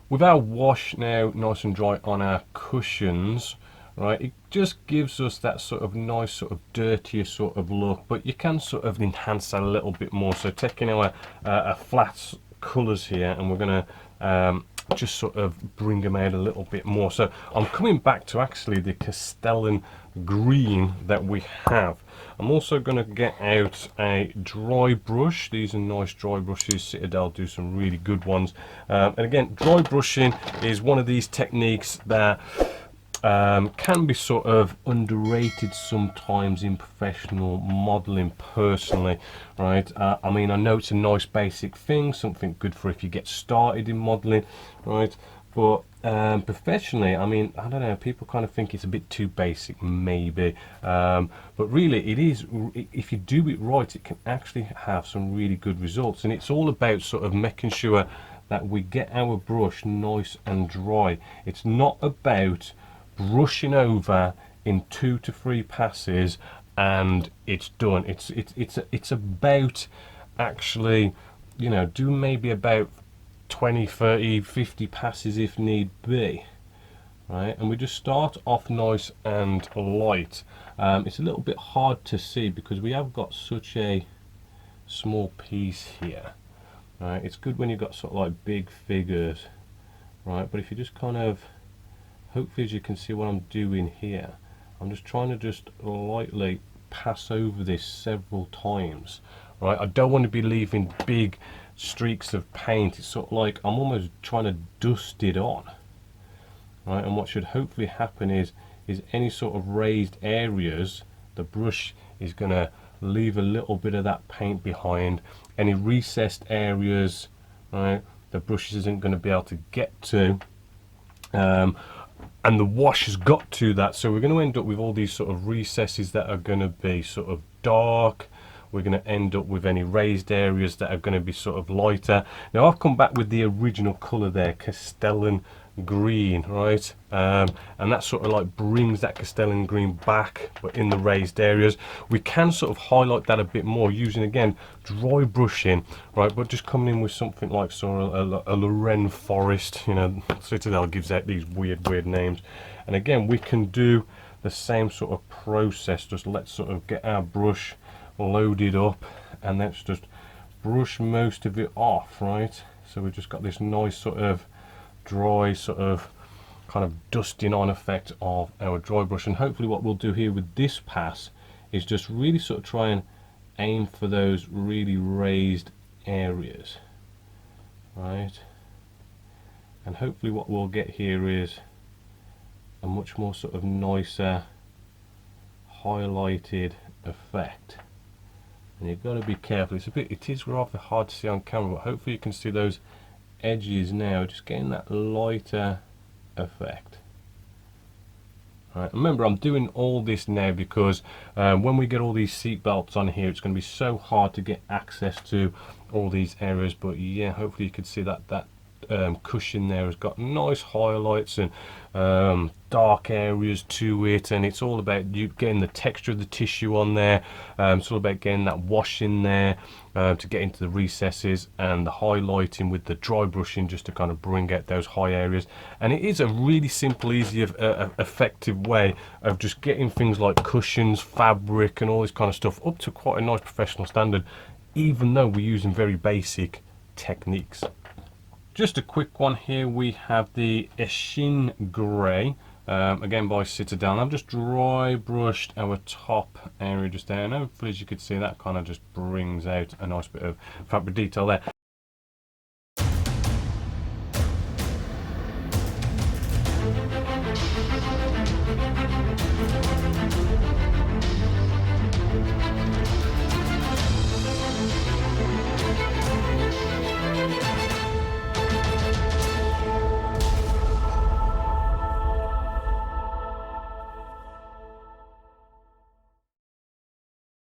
with our wash now nice and dry on our cushions, right, it just gives us that sort of nice sort of dirtier sort of look, but you can sort of enhance that a little bit more. So taking our flat colours here, and we're going to just sort of bring them out a little bit more. So I'm coming back to actually the Castellan green that we have. I'm also going to get out a dry brush. These are nice dry brushes. Citadel do some really good ones. And again, dry brushing is one of these techniques that can be sort of underrated sometimes in professional modeling personally, right? I mean, I know it's a nice basic thing, something good for if you get started in modeling, right? But professionally, I mean, I don't know, people kind of think it's a bit too basic maybe, but really it is. If you do it right, it can actually have some really good results, and it's all about sort of making sure that we get our brush nice and dry. It's not about brushing over in 2 to 3 passes and it's done. It's about actually, you know, do maybe about 20, 30, 50 passes if need be, right? And we just start off nice and light. It's a little bit hard to see because we have got such a small piece here, right? It's good when you've got sort of like big figures, right? But if you just kind of, hopefully as you can see what I'm doing here, I'm just trying to just lightly pass over this several times, right? I don't want to be leaving big streaks of paint. It's sort of like I'm almost trying to dust it on, right? And what should hopefully happen is any sort of raised areas, the brush is going to leave a little bit of that paint behind. Any recessed areas, right, the brush isn't going to be able to get to, and the wash has got to that, so we're going to end up with all these sort of recesses that are going to be sort of dark. We're going to end up with any raised areas that are going to be sort of lighter. Now I've come back with the original colour there, Castellan green, right, and that sort of like brings that Castellan green back, but in the raised areas we can sort of highlight that a bit more using again dry brushing, right, but just coming in with something like sort of a Lorraine forest, you know, Citadel gives out these weird names. And again we can do the same sort of process. Just let's sort of get our brush loaded up and let's just brush most of it off, right? So we've just got this nice sort of dry sort of kind of dusting on effect of our dry brush. And hopefully what we'll do here with this pass is just really sort of try and aim for those really raised areas, right? And hopefully what we'll get here is a much more sort of nicer highlighted effect. And you've got to be careful. It is rather hard to see on camera, but hopefully you can see those edges now, just getting that lighter effect. Right, remember I'm doing all this now because when we get all these seat belts on here, it's going to be so hard to get access to all these areas. But yeah, hopefully you can see that cushion there has got nice highlights and dark areas to it, and it's all about you getting the texture of the tissue on there. It's all about getting that wash in there to get into the recesses, and the highlighting with the dry brushing just to kind of bring out those high areas. And it is a really simple, easy, effective way of just getting things like cushions, fabric and all this kind of stuff up to quite a nice professional standard, even though we're using very basic techniques. Just a quick one here, we have the Eshin Grey, again by Citadel, and I've just dry brushed our top area just there, and hopefully as you can see that kind of just brings out a nice bit of fabric detail there.